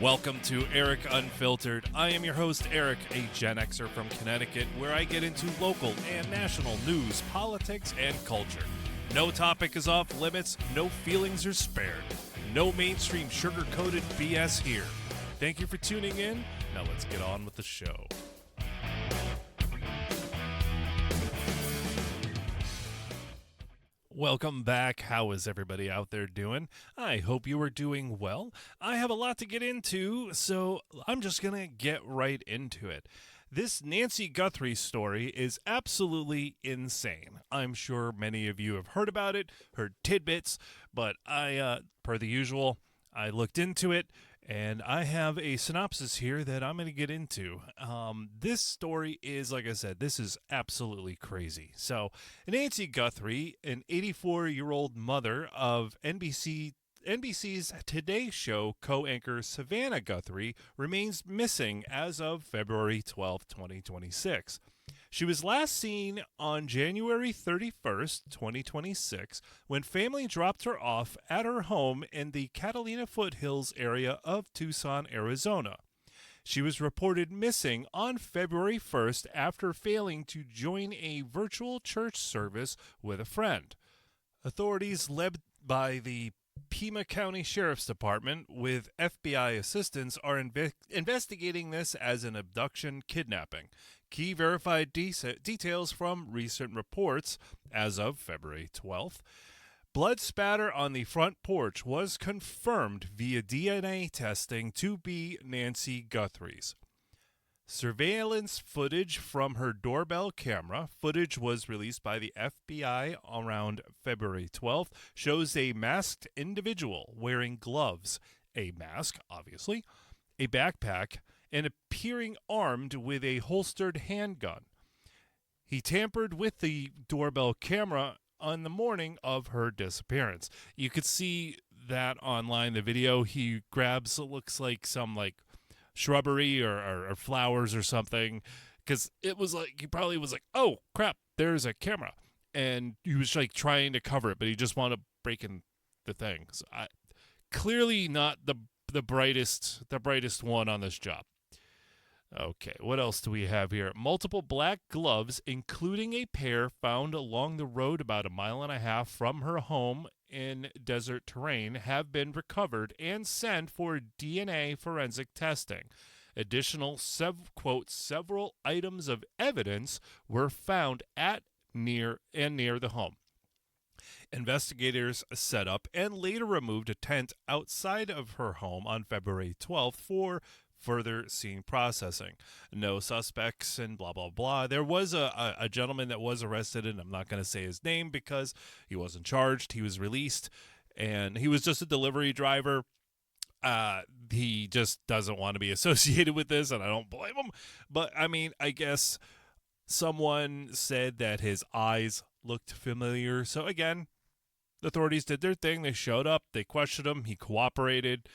Welcome to Eric Unfiltered. I am your host, Eric, a Gen Xer from Connecticut, where I get into local and national news, politics, and culture. No topic is off limits, no feelings are spared. No mainstream sugar-coated BS here. Thank you for tuning in. Now let's get on with the show. Welcome back. How is everybody out there doing? I hope you are doing well. I have a lot to get into, so I'm just going to get right into it. This Nancy Guthrie story is absolutely insane. I'm sure many of you have heard about it, heard tidbits, but per the usual, I looked into it, and I have a synopsis here that I'm going to get into. This story is, like I said, this is absolutely crazy. So, Nancy Guthrie, an 84-year-old mother of NBC's Today Show co-anchor Savannah Guthrie, remains missing as of February 12, 2026. She was last seen on January 31st, 2026, when family dropped her off at her home in the Catalina foothills area of Tucson, Arizona. She was reported missing on February 1st after failing to join a virtual church service with a friend. Authorities led by the Pima County Sheriff's Department with FBI assistance are investigating this as an abduction kidnapping. Key verified details from recent reports as of February 12th. Blood spatter on the front porch was confirmed via DNA testing to be Nancy Guthrie's. Surveillance footage from her doorbell camera, footage was released by the FBI around February 12th, shows a masked individual wearing gloves, a mask, obviously, a backpack, and appearing armed with a holstered handgun. He tampered with the doorbell camera on the morning of her disappearance. You could see that online, the video. He grabs, it looks like some shrubbery or flowers or something, because it was like he probably was like, oh crap, there's a camera, and he was trying to cover it, but he just wound up breaking the thing. So clearly not the brightest one on this job. Okay, what else do we have here? Multiple black gloves, including a pair found along the road about a mile and a half from her home in desert terrain, have been recovered and sent for DNA forensic testing. Additional, several items of evidence were found near the home. Investigators set up and later removed a tent outside of her home on February 12th for further scene processing. No suspects and blah, blah, blah. There was a gentleman that was arrested, and I'm not going to say his name because he wasn't charged. He was released, and he was just a delivery driver. He just doesn't want to be associated with this, and I don't blame him. But, I guess someone said that his eyes looked familiar. So, again, the authorities did their thing. They showed up. They questioned him. He cooperated.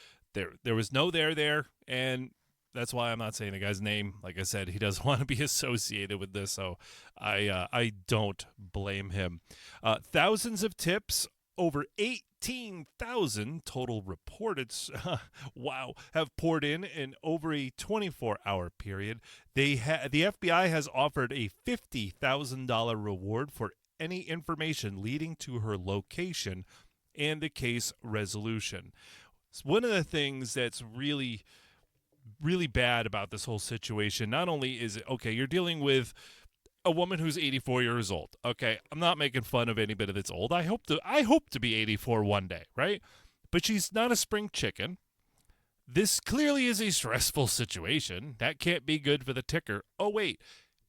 There was no there, and that's why I'm not saying the guy's name. Like I said, he doesn't want to be associated with this, so I don't blame him. Thousands of tips, over 18,000 total reported, have poured in over a 24-hour period. The FBI has offered a $50,000 reward for any information leading to her location and the case resolution. One of the things that's really, really bad about this whole situation, not only is it, okay, you're dealing with a woman who's 84 years old. Okay, I'm not making fun of anybody that's old. I hope to be 84 one day, right? But she's not a spring chicken. This clearly is a stressful situation. That can't be good for the ticker. Oh, wait.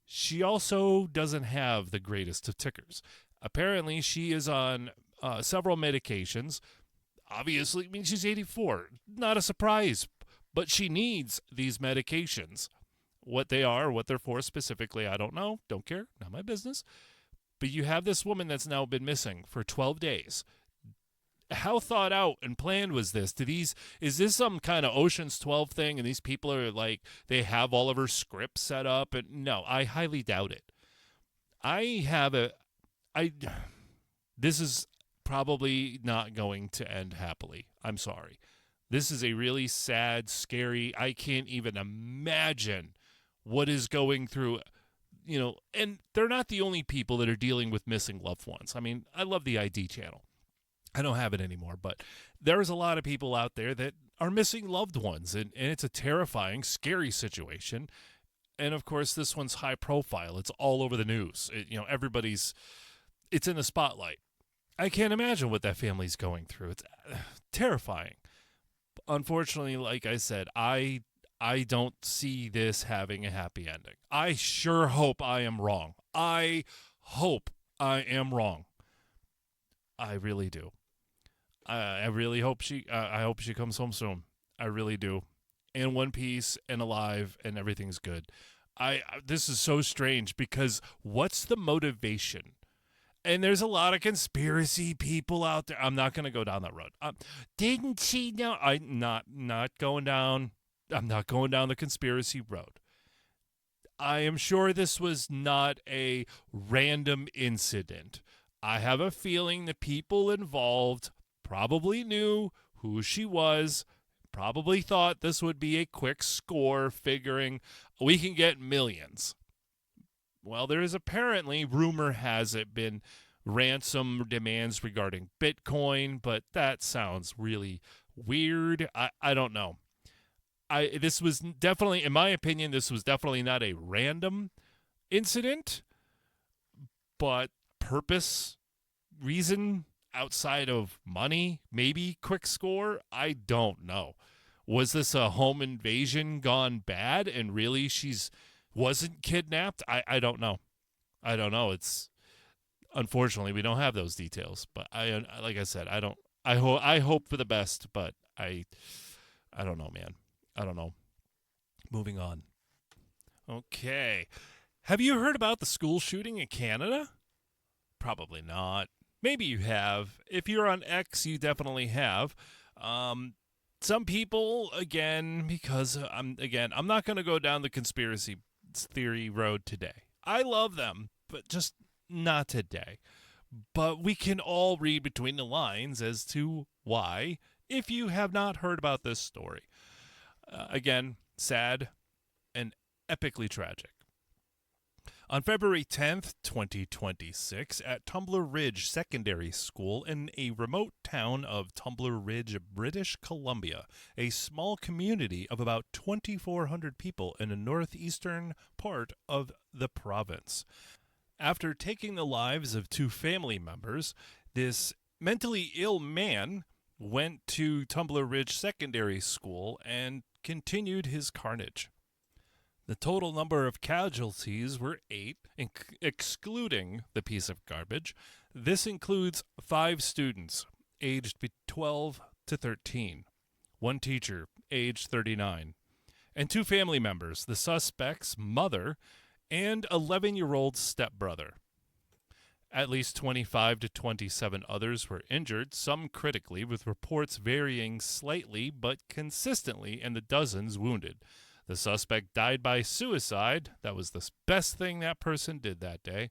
She also doesn't have the greatest of tickers. Apparently, she is on several medications. Obviously, she's 84. Not a surprise. But she needs these medications. What they are, what they're for specifically, I don't know. Don't care. Not my business. But you have this woman that's now been missing for 12 days. How thought out and planned was this? Is this some kind of Ocean's 12 thing, and these people are they have all of her scripts set up? And no, I highly doubt it. This is probably not going to end happily. I'm sorry. This is a really sad, scary, I can't even imagine what is going through, and they're not the only people that are dealing with missing loved ones. I mean, I love the ID channel. I don't have it anymore, but there's a lot of people out there that are missing loved ones, and it's a terrifying, scary situation. And of course, this one's high profile. It's all over the news. It's in the spotlight. I can't imagine what that family's going through. It's terrifying. Unfortunately, like I said, I don't see this having a happy ending. I sure hope I am wrong. I hope I am wrong. I really do. I really hope I hope she comes home soon. I really do. In one piece and alive and everything's good. This is so strange because what's the motivation? And there's a lot of conspiracy people out there. I'm not going to go down that road. Didn't she know? I'm not going down. I'm not going down the conspiracy road. I am sure this was not a random incident. I have a feeling the people involved probably knew who she was, probably thought this would be a quick score, figuring we can get millions. Well, there is apparently, rumor has it, been ransom demands regarding Bitcoin, but that sounds really weird. I don't know. This was definitely, in my opinion, this was definitely not a random incident, but purpose, reason outside of money, maybe quick score. I don't know. Was this a home invasion gone bad and really she's wasn't kidnapped? I don't know. I don't know. It's unfortunately we don't have those details, but like I said, I hope for the best, but I don't know, man. I don't know. Moving on. Okay. Have you heard about the school shooting in Canada? Probably not. Maybe you have. If you're on X, you definitely have. Some people, again, because I'm not going to go down the conspiracy theory road today. I love them, but just not today. But we can all read between the lines as to why, if you have not heard about this story. Again, sad and epically tragic. On February 10th, 2026, at Tumbler Ridge Secondary School in a remote town of Tumbler Ridge, British Columbia, a small community of about 2,400 people in the northeastern part of the province. After taking the lives of two family members, this mentally ill man went to Tumbler Ridge Secondary School and continued his carnage. The total number of casualties were 8, excluding the piece of garbage. This includes 5 students, aged 12 to 13, 1 teacher, aged 39, and 2 family members, the suspect's mother and 11-year-old stepbrother. At least 25 to 27 others were injured, some critically, with reports varying slightly but consistently in the dozens wounded. The suspect died by suicide. That was the best thing that person did that day.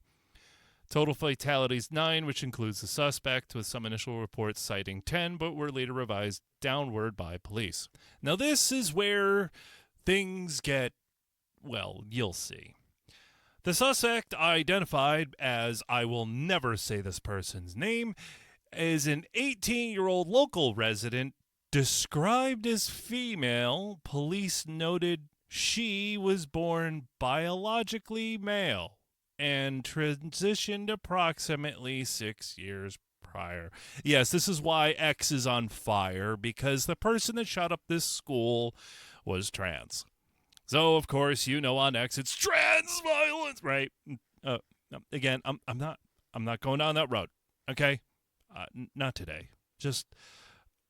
Total fatalities 9, which includes the suspect, with some initial reports citing 10, but were later revised downward by police. Now this is where things get, well, you'll see. The suspect, identified as, I will never say this person's name, is an 18-year-old local resident described as female. Police noted she was born biologically male and transitioned approximately 6 years prior. Yes, this is why X is on fire, because the person that shot up this school was trans. So, of course, on X, it's trans violence, right? Again, I'm not going down that road, okay? Not today. Just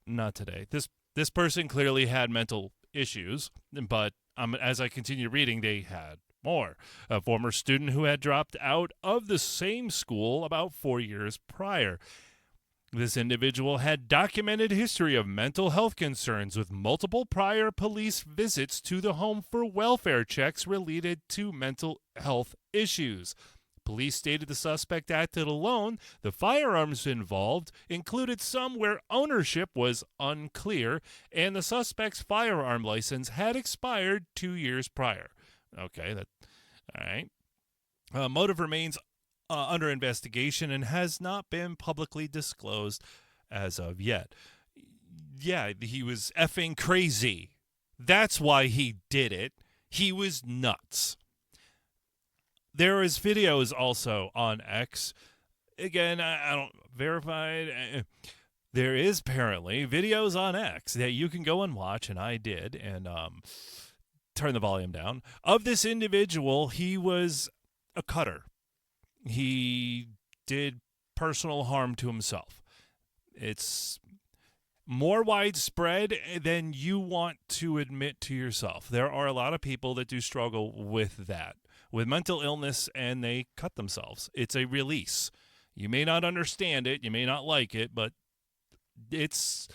not today. This person clearly had mental issues, but as I continue reading, they had more. A former student who had dropped out of the same school about 4 years prior. This individual had documented history of mental health concerns with multiple prior police visits to the home for welfare checks related to mental health issues. Police stated the suspect acted alone. The firearms involved included some where ownership was unclear, and the suspect's firearm license had expired 2 years prior. Okay, all right. Motive remains under investigation and has not been publicly disclosed as of yet. Yeah, he was effing crazy. That's why he did it. He was nuts. There is videos also on X. Again, I don't verify it. There is apparently videos on X that you can go and watch, and I did, and turn the volume down. Of this individual, he was a cutter. He did personal harm to himself. It's more widespread than you want to admit to yourself. There are a lot of people that do struggle with that, with mental illness, and they cut themselves. It's a release. You may not understand it, you may not like it, but it's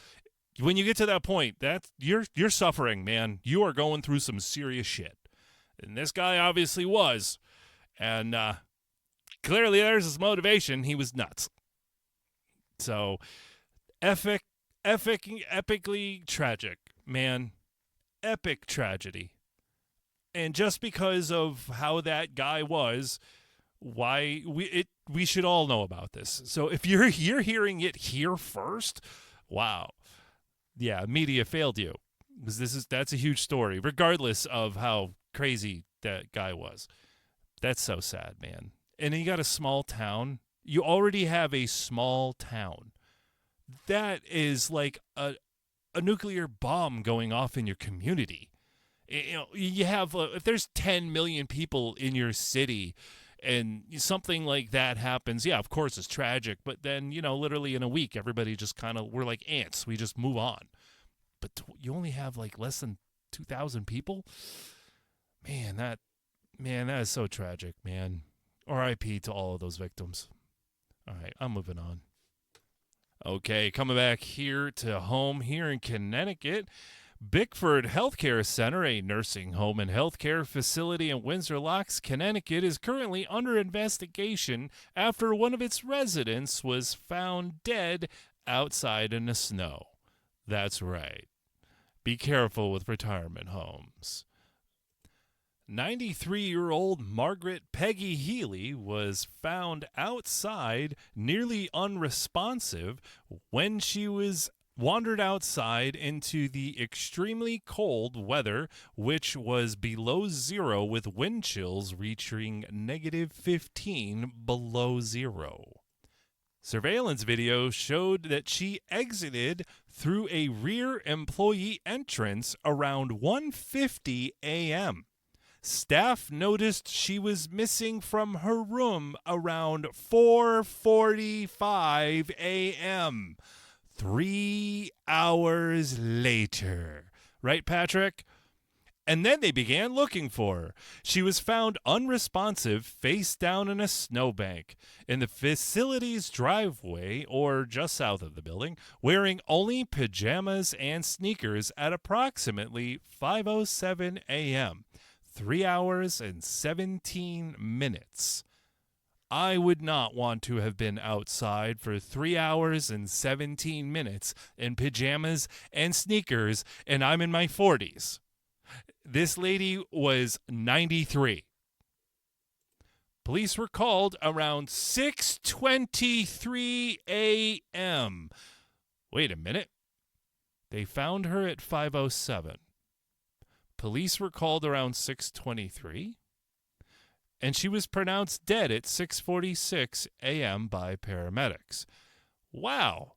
when you get to that point, that's you're suffering, man. You are going through some serious shit. And this guy obviously was. And clearly there's his motivation. He was nuts. So epically tragic, man. Epic tragedy. And just because of how that guy was, why we should all know about this. So if you're hearing it here first, wow. Yeah, media failed you. Because that's a huge story, regardless of how crazy that guy was. That's so sad, man. And then you got a small town. You already have a small town. That is like a nuclear bomb going off in your community. You know, you have if there's 10 million people in your city and something like that happens, yeah, of course it's tragic, but then, you know, literally in a week everybody just we're like ants. We just move on. But you only have like less than 2,000 people? Man, that is so tragic, man. R.I.P. to all of those victims. All right, I'm moving on. Okay, coming back here to home here in Connecticut, Bickford Health Care Center, a nursing home and healthcare facility in Windsor Locks, Connecticut, is currently under investigation after one of its residents was found dead outside in the snow. That's right. Be careful with retirement homes. 93-year-old Margaret Peggy Healy was found outside, nearly unresponsive, when she was wandered outside into the extremely cold weather, which was below zero with wind chills reaching -15 below zero. Surveillance video showed that she exited through a rear employee entrance around 1:50 a.m. Staff noticed she was missing from her room around 4:45 a.m. 3 hours later. Right, Patrick? And then they began looking for her. She was found unresponsive, face down in a snowbank in the facility's driveway or just south of the building, wearing only pajamas and sneakers at approximately 5:07 a.m. 3 hours and 17 minutes. I would not want to have been outside for 3 hours and 17 minutes in pajamas and sneakers, and I'm in my 40s. This lady was 93. Police were called around 6:23 a.m. Wait a minute. They found her at 5:07. Police were called around 6:23, and she was pronounced dead at 6:46 a.m. by paramedics. Wow.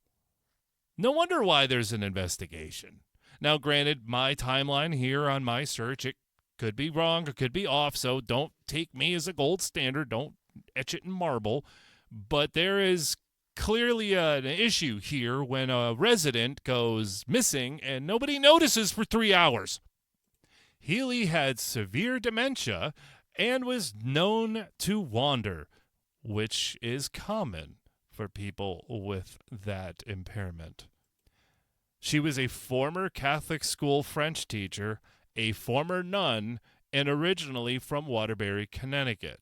No wonder why there's an investigation. Now, granted, my timeline here on my search, it could be wrong, it could be off, so don't take me as a gold standard. Don't etch it in marble. But there is clearly an issue here when a resident goes missing and nobody notices for 3 hours. Healy had severe dementia and was known to wander, which is common for people with that impairment. She was a former Catholic school French teacher, a former nun, and originally from Waterbury, Connecticut.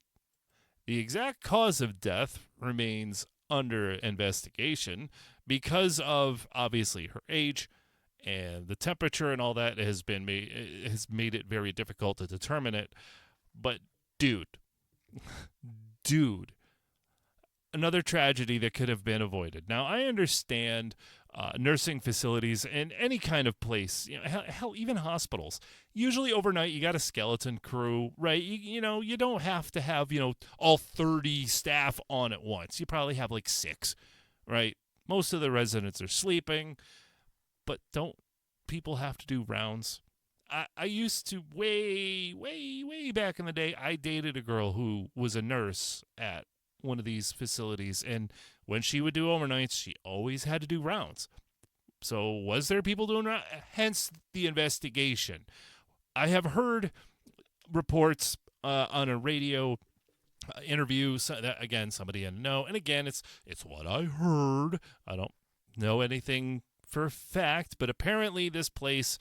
The exact cause of death remains under investigation because of, obviously, her age and the temperature and all that has made it very difficult to determine it. But dude, another tragedy that could have been avoided. Now, I understand nursing facilities and any kind of place, hell, even hospitals. Usually overnight, you got a skeleton crew, right? You don't have to have, all 30 staff on at once. You probably have like 6, right? Most of the residents are sleeping, but don't people have to do rounds? I used to, way back in the day, I dated a girl who was a nurse at one of these facilities, and when she would do overnights, she always had to do rounds. So was there people doing rounds? Hence the investigation. I have heard reports on a radio interview that, again, somebody didn't know, and again, it's what I heard. I don't know anything for a fact, but apparently this place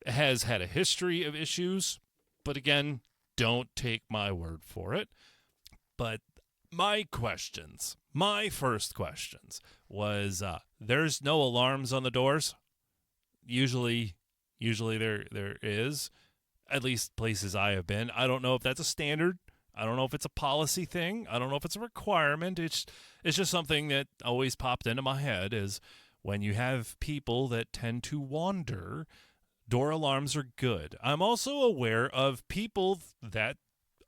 has had a history of issues. But again, don't take my word for it. But my first questions was, there's no alarms on the doors. Usually there is, at least places I have been. I don't know if that's a standard. I don't know if it's a policy thing. I don't know if it's a requirement. It's just something that always popped into my head is when you have people that tend to wander, door alarms are good. I'm also aware of people that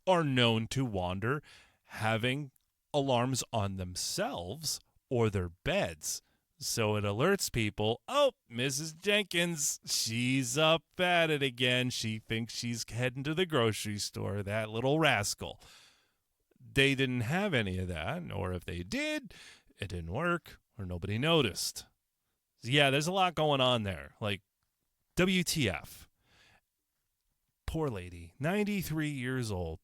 are known to wander having alarms on themselves or their beds. So it alerts people, oh, Mrs. Jenkins, she's up at it again. She thinks she's heading to the grocery store, that little rascal. They didn't have any of that, or if they did, it didn't work, or nobody noticed. Yeah, there's a lot going on there. Like, WTF. Poor lady, 93 years old.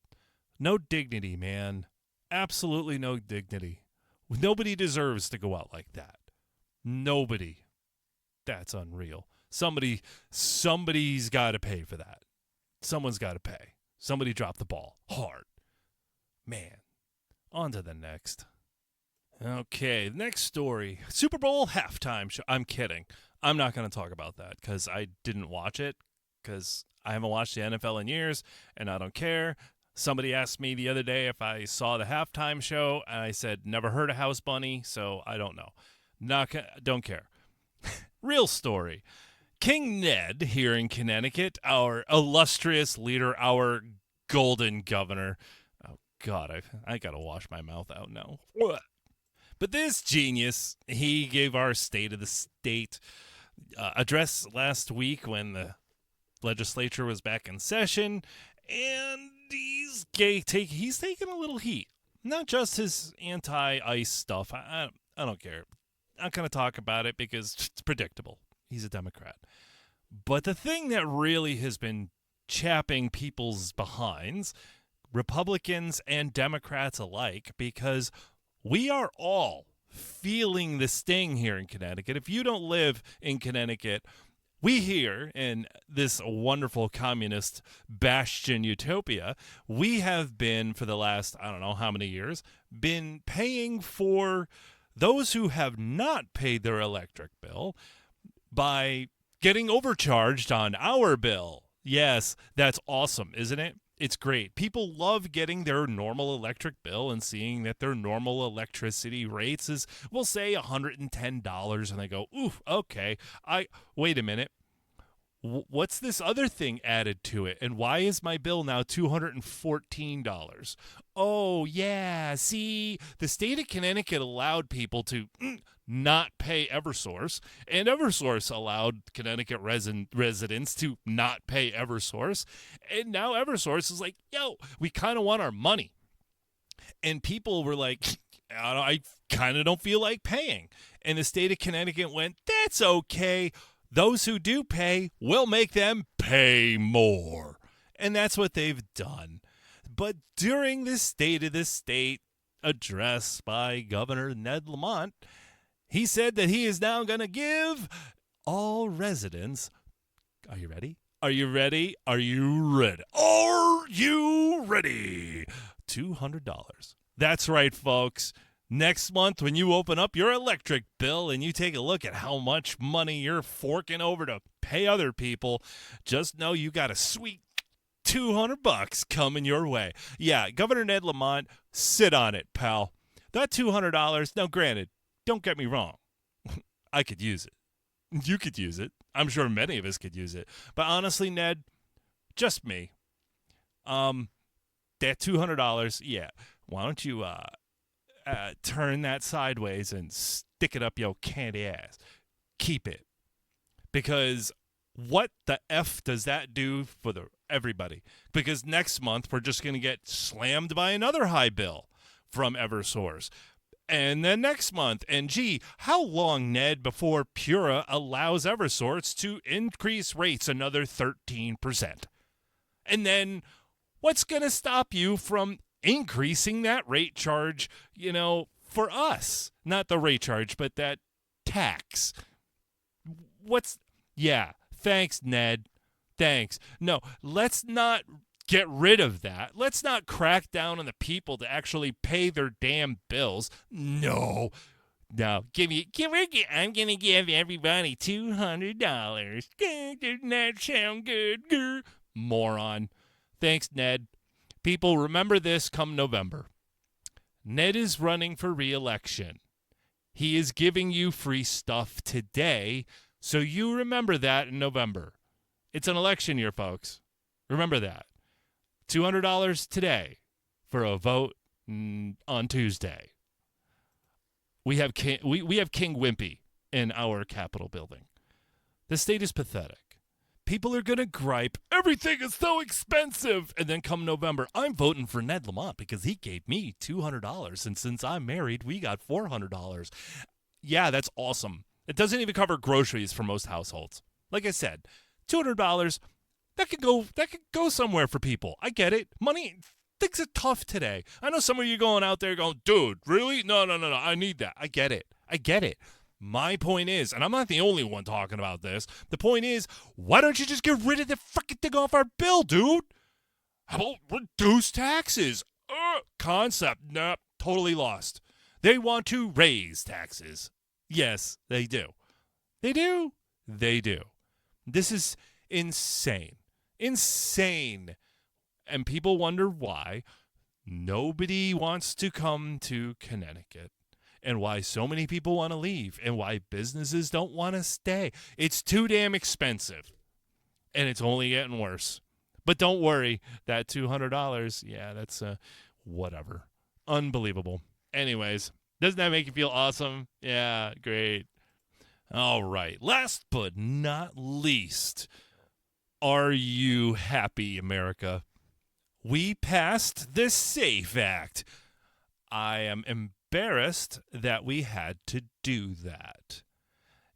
No dignity, man. Absolutely no dignity. Nobody deserves to go out like that. Nobody. That's unreal. Somebody's got to pay for that. Someone's got to pay. Somebody dropped the ball hard. Man. On to the next. Okay, next story. Super Bowl halftime show. I'm kidding. I'm not going to talk about that because I didn't watch it because I haven't watched the NFL in years and I don't care. Somebody asked me the other day if I saw the halftime show, and I said, never heard of House Bunny, so I don't know. Don't care. Real story. King Ned here in Connecticut, our illustrious leader, our golden governor. Oh, God, I got to wash my mouth out now. But this genius, he gave our State of the State address last week when the legislature was back in session, and he's taking a little heat. Not just his anti-ICE stuff. I don't care. Not going to talk about it because it's predictable. He's a Democrat. But the thing that really has been chapping people's behinds, Republicans and Democrats alike, because we are all feeling the sting here in Connecticut. If you don't live in Connecticut, we here in this wonderful communist bastion utopia, we have been for the last, I don't know how many years, been paying for those who have not paid their electric bill by getting overcharged on our bill. Yes, that's awesome, isn't it? It's great. People love getting their normal electric bill and seeing that their normal electricity rates is, we'll say, $110, and they go, ooh, okay. Wait a minute. What's this other thing added to it? And why is my bill now $214? Oh, yeah. See, the state of Connecticut allowed people to not pay Eversource, and Eversource allowed Connecticut residents to not pay Eversource. And now Eversource is like, yo, we kind of want our money. And people were like, I kind of don't feel like paying. And the state of Connecticut went, that's okay. Those who do pay, will make them pay more. And that's what they've done. But during the State of the State address by Governor Ned Lemont, he said that he is now going to give all residents, are you ready? Are you ready? Are you ready? Are you ready? $200. That's right, folks. Next month, when you open up your electric bill and you take a look at how much money you're forking over to pay other people, just know you got a sweet $200 coming your way. Yeah, Governor Ned Lemont, sit on it, pal. That $200, now granted, don't get me wrong. I could use it. You could use it. I'm sure many of us could use it. But honestly, Ned, just me. That $200, yeah. Why don't you turn that sideways and stick it up your candy ass? Keep it. Because what the F does that do for everybody? Because next month we're just going to get slammed by another high bill from Eversource. And then next month, and gee, how long, Ned, before Pura allows Eversource to increase rates another 13%? And then what's going to stop you from increasing that rate charge, for us? Not the rate charge, but that tax. Yeah, thanks, Ned. Thanks. No, let's not get rid of that. Let's not crack down on the people to actually pay their damn bills. No. I'm going to give everybody $200. Doesn't that sound good? Moron. Thanks, Ned. People, remember this come November. Ned is running for re-election. He is giving you free stuff today, so you remember that in November. It's an election year, folks. Remember that. $200 today for a vote on Tuesday. We have King Wimpy in our Capitol building. The state is pathetic. People are going to gripe, everything is so expensive. And then come November, I'm voting for Ned Lemont because he gave me $200. And since I'm married, we got $400. Yeah, that's awesome. It doesn't even cover groceries for most households. Like I said, $200, that could go somewhere for people. I get it. Money, things are tough today. I know some of you going out there going, dude, really? No, I need that. I get it. My point is, and I'm not the only one talking about this, the point is, why don't you just get rid of the fucking thing off our bill, dude? How about reduce taxes? Concept, nah, totally lost. They want to raise taxes. Yes, they do. They do. This is insane. And people wonder why nobody wants to come to Connecticut. And why so many people want to leave, and why businesses don't want to stay. It's too damn expensive, and it's only getting worse. But don't worry, that $200, yeah, that's whatever. Unbelievable. Anyways, doesn't that make you feel awesome? Yeah, great. All right, last but not least, are you happy, America? We passed the SAFE Act. I am embarrassed that we had to do that.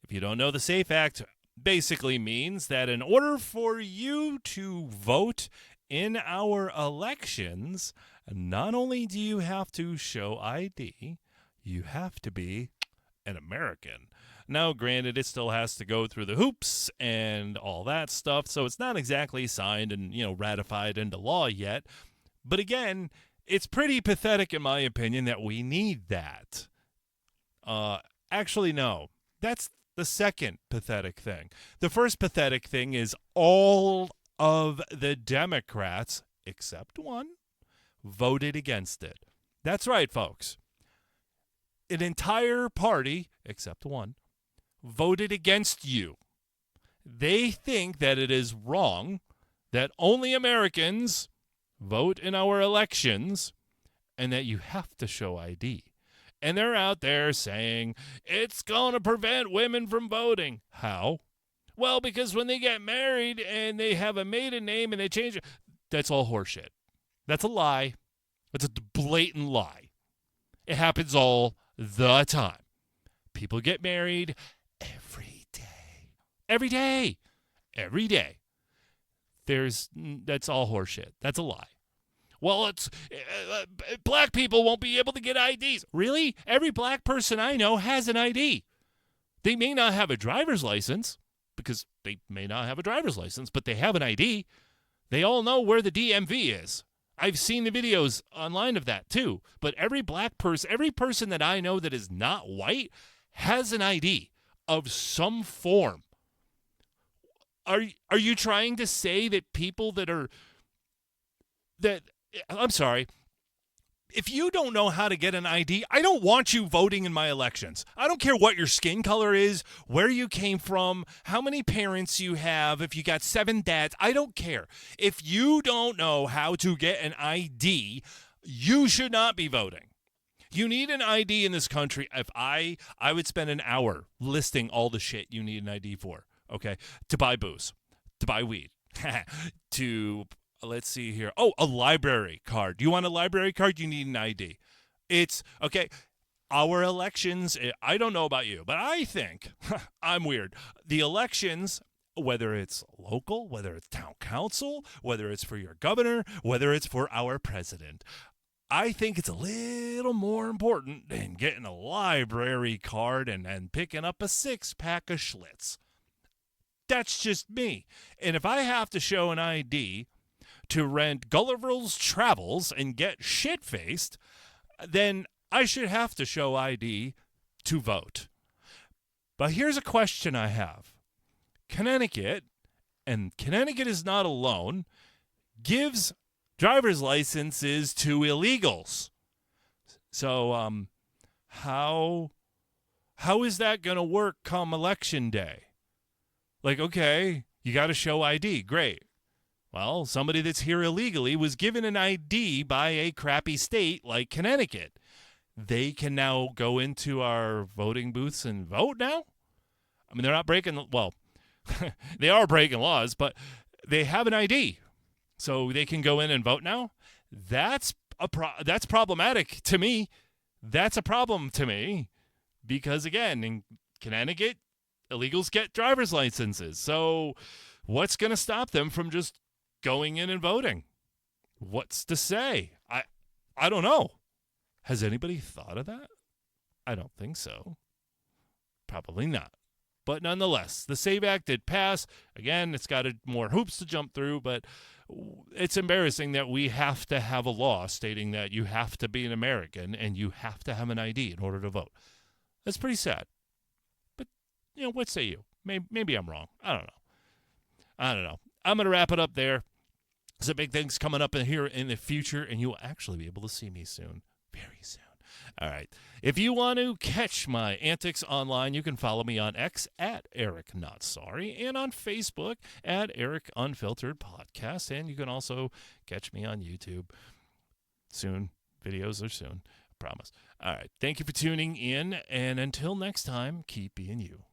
If you don't know, the SAFE Act basically means that in order for you to vote in our elections, not only do you have to show ID, you have to be an American. Now, granted, it still has to go through the hoops and all that stuff, so it's not exactly signed and, ratified into law yet. But again, it's pretty pathetic, in my opinion, that we need that. Actually, no. That's the second pathetic thing. The first pathetic thing is all of the Democrats, except one, voted against it. That's right, folks. An entire party, except one, voted against you. They think that it is wrong that only Americans vote in our elections and that you have to show ID. And they're out there saying, it's going to prevent women from voting. How? Well, because when they get married and they have a maiden name and they change it, that's all horseshit. That's a lie. That's a blatant lie. It happens all the time. People get married every day. Every day. Every day. That's all horseshit. That's a lie. Well, it's black people won't be able to get IDs. Really? Every black person I know has an ID. They may not have a driver's license because they may not have a driver's license, but they have an ID. They all know where the DMV is. I've seen the videos online of that too. But every person that I know that is not white has an ID of some form. Are you trying to say that people I'm sorry, if you don't know how to get an ID, I don't want you voting in my elections. I don't care what your skin color is, where you came from, how many parents you have, if you got 7 dads. I don't care. If you don't know how to get an ID, you should not be voting. You need an ID in this country. If I would spend an hour listing all the shit you need an ID for, okay? To buy booze, to buy weed, to... Let's see here. Oh, a library card. Do you want a library card? You need an ID. It's, okay, our elections, I don't know about you, but I think, I'm weird, the elections, whether it's local, whether it's town council, whether it's for your governor, whether it's for our president, I think it's a little more important than getting a library card and picking up a 6-pack of Schlitz. That's just me. And if I have to show an ID to rent Gulliver's Travels and get shit-faced, then I should have to show ID to vote. But here's a question I have. Connecticut, and Connecticut is not alone, gives driver's licenses to illegals. So how is that going to work come election day? Like, okay, you got to show ID. Great. Well, somebody that's here illegally was given an ID by a crappy state like Connecticut. They can now go into our voting booths and vote now? I mean, they're not breaking, well, they are breaking laws, but they have an ID. So they can go in and vote now? That's problematic to me. That's a problem to me. Because, again, in Connecticut, illegals get driver's licenses. So what's going to stop them from just going in and voting? What's to say? I don't know. Has anybody thought of that? I don't think so. Probably not. But nonetheless, the SAVE Act did pass. Again, it's got more hoops to jump through, but it's embarrassing that we have to have a law stating that you have to be an American and you have to have an ID in order to vote. That's pretty sad. But, what say you? Maybe I'm wrong. I don't know. I'm going to wrap it up there. Some big things coming up in here in the future, and you will actually be able to see me soon. Very soon. All right. If you want to catch my antics online, you can follow me on X at Eric Not Sorry and on Facebook at Eric Unfiltered Podcast. And you can also catch me on YouTube soon. Videos are soon. I promise. All right. Thank you for tuning in. And until next time, keep being you.